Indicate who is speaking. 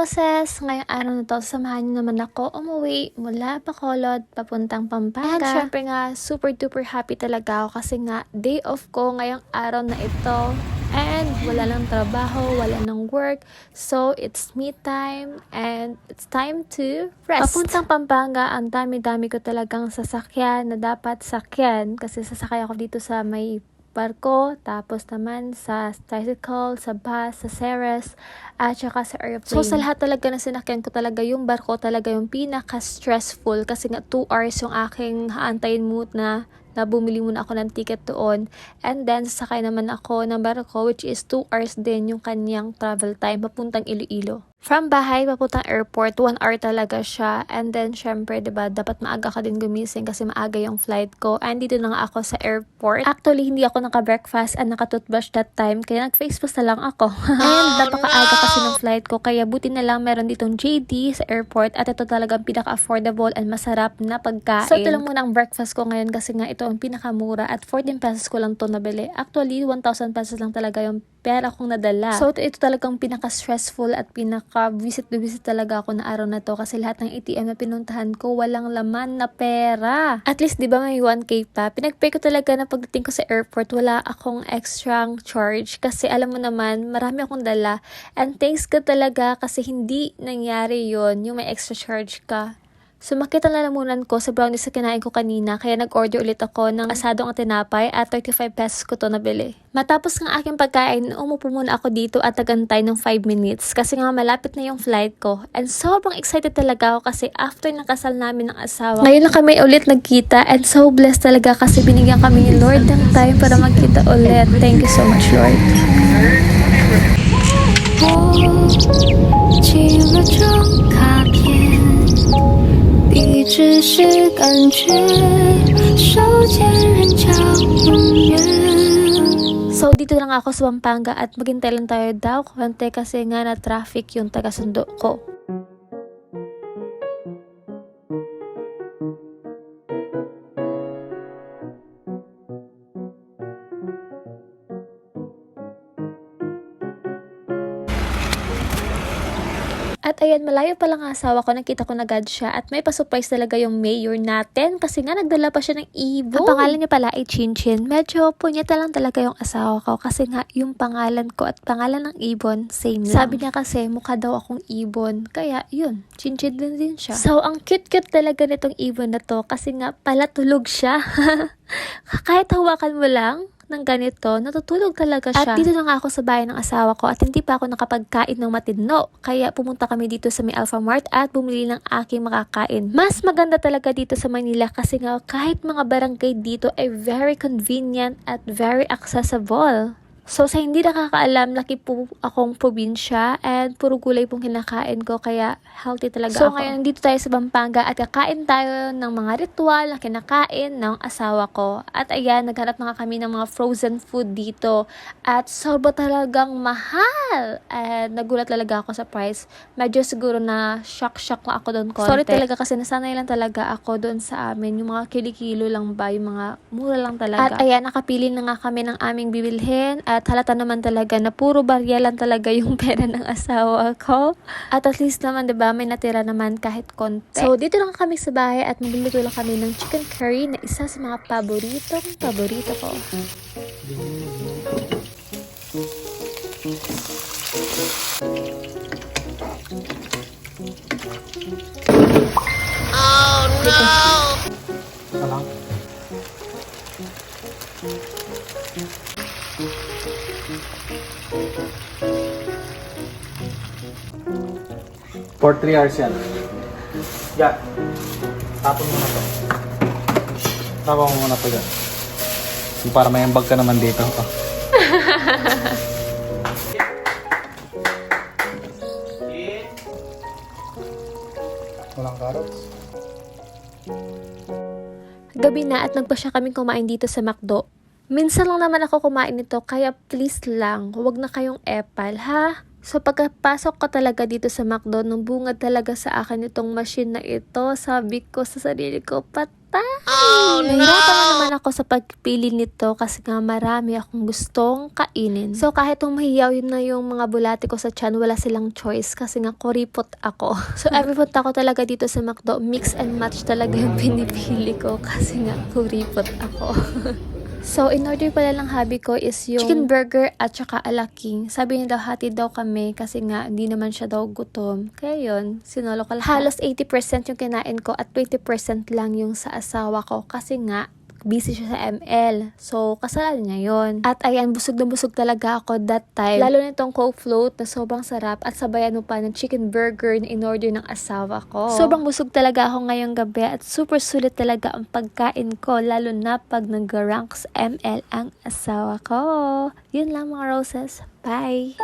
Speaker 1: Roses! Ngayong araw na to, samahan niyo naman ako umuwi mula Bacolod papuntang Pampanga. And syempre nga, super duper happy talaga ako kasi nga day off ko ngayong araw na ito. And wala lang trabaho, wala nang work. So, it's me time and it's time to rest. Papuntang Pampanga, ang dami-dami ko talagang sasakyan na dapat sakyan. Kasi sasakay ako dito sa may barko, tapos naman sa tricycle, sa bus, sa Ceres, at saka sa airplane. So, sa lahat talaga na sinakyan ko talaga, yung barko talaga yung pinaka-stressful kasi nga 2 hours yung aking haantayin mo na bumili muna ako ng ticket doon. And then, sasakay naman ako ng barko which is 2 hours din yung kanyang travel time papuntang Iloilo. From bahay, papuntang airport, 1 hour talaga siya. And then, syempre, diba, dapat maaga ka din gumising kasi maaga yung flight ko. And dito na nga ako sa airport. Actually, hindi ako naka-breakfast and naka-toothbrush that time. Kaya nag-face mask na lang ako. And napaka-aga kasi ng flight ko. Kaya buti na lang meron ditong JD sa airport. At ito talagang pinaka-affordable and masarap na pagkain. So, ito lang muna ang breakfast ko ngayon kasi nga ito ang pinakamura. At 14 pesos ko lang to nabili. Actually, 1,000 pesos lang talaga yung pera kong nadala. So, ito talagang pinaka-stressful at pinaka-visit talaga ako na araw na to kasi lahat ng ATM na pinuntahan ko, walang laman na pera. At least, di ba may 1K pa? Pinag-pay ko talaga na pagdating ko sa airport, wala akong extra charge kasi alam mo naman, marami akong dala. And thanks ka talaga kasi hindi nangyari yon yung may extra charge ka. Sumakit ang lalamunan ko sa brownies na kinain ko kanina kaya nag-order ulit ako ng asadong at tinapay at 35 pesos ko to nabili. Matapos ng aking pagkain, umupo muna ako dito at nagantay ng 5 minutes kasi nga malapit na yung flight ko. And sobrang excited talaga ako kasi after ng kasal namin ng asawa, ngayon lang kami ulit nagkita and so blessed talaga kasi binigyan kami ni Lord ng time para magkita ulit. Thank you so much, Lord. So, dito lang ako sa Pampanga at maghintay lang tayo daw konti kasi nga na traffic yung taga-sundo ko. At ayan, malayo pa lang ang asawa ko, nakita ko na agad siya at may pa-surprise talaga yung mayor natin kasi nga nagdala pa siya ng ibon. Ang pangalan niya pala ay Chinchin. Medyo punyeta lang talaga yung asawa ko kasi nga yung pangalan ko at pangalan ng ibon, same lang. Sabi niya kasi mukha daw akong ibon, kaya yun, Chinchin din siya. So, ang cute-cute talaga nitong ibon na to kasi nga pala tulog siya. Kahit hawakan mo lang ng ganito, natutulog talaga siya. At dito na nga ako sa bahay ng asawa ko at hindi pa ako nakapagkain ng matino. Kaya pumunta kami dito sa may Alphamart at bumili ng aking makakain. Mas maganda talaga dito sa Manila kasi nga kahit mga barangay dito ay very convenient at very accessible. So, sa hindi nakakaalam, laki po akong probinsya and puro gulay pong kinakain ko kaya healthy talaga ako. So, ngayon dito tayo sa Pampanga at kakain tayo ng mga ritual na kinakain ng asawa ko. At ayan, naghanap na kami ng mga frozen food dito at sobra talagang mahal. And nagulat talaga ako sa price. Medyo siguro na shock lang ako doon konti. Sorry talaga kasi nasanay lang talaga ako doon sa amin. Yung mga kilikilo lang ba, yung mga mura lang talaga. At ayan, nakapili na nga kami ng aming bibilhin. At halata naman talaga na puro barya lang talaga yung pera ng asawa ko. At least naman, diba, may natira naman kahit konti. So, dito lang kami sa bahay at magluluto lang kami ng chicken curry na isa sa mga paborito ko.
Speaker 2: Oh no!
Speaker 3: For 3 hours yan. Yan. Tapon mo na to. Tapon mo muna to yan. Yung para may ambag ka naman dito. Oh. Walang carrots.
Speaker 1: Gabi na at nagpa siya kaming kumain dito sa McDo. Minsan lang naman ako kumain nito kaya please lang, huwag na kayong epal ha. So pagkapasok ko talaga dito sa McDo, nung bungad talaga sa akin itong machine na ito, sabi ko sa sarili ko, patay Nahirapan naman ako sa pagpili nito kasi nga marami akong gustong kainin. So kahit humahiyaw yun na yung mga bulati ko sa tiyan, wala silang choice kasi nga kuripot ako. So every punta ko talaga dito sa McDo, mix and match talaga yung pinipili ko kasi nga kuripot ako. So, in order pala ng hubby ko is yung chicken burger at saka alaking. Sabi niya daw, hati daw kami kasi nga hindi naman siya daw gutom. Kaya yun, sinolo ko lahat. Halos 80% yung kinain ko at 20% lang yung sa asawa ko kasi nga busy siya sa ML. So, kasalanan niya yun. At ayan, busog na busog talaga ako that time. Lalo na itong Coke float na sobrang sarap at sabayan mo pa ng chicken burger na in-order ng asawa ko. Sobrang busog talaga ako ngayong gabi at super sulit talaga ang pagkain ko. Lalo na pag nag-rank sa ML ang asawa ko. Yun lang mga roses. Bye!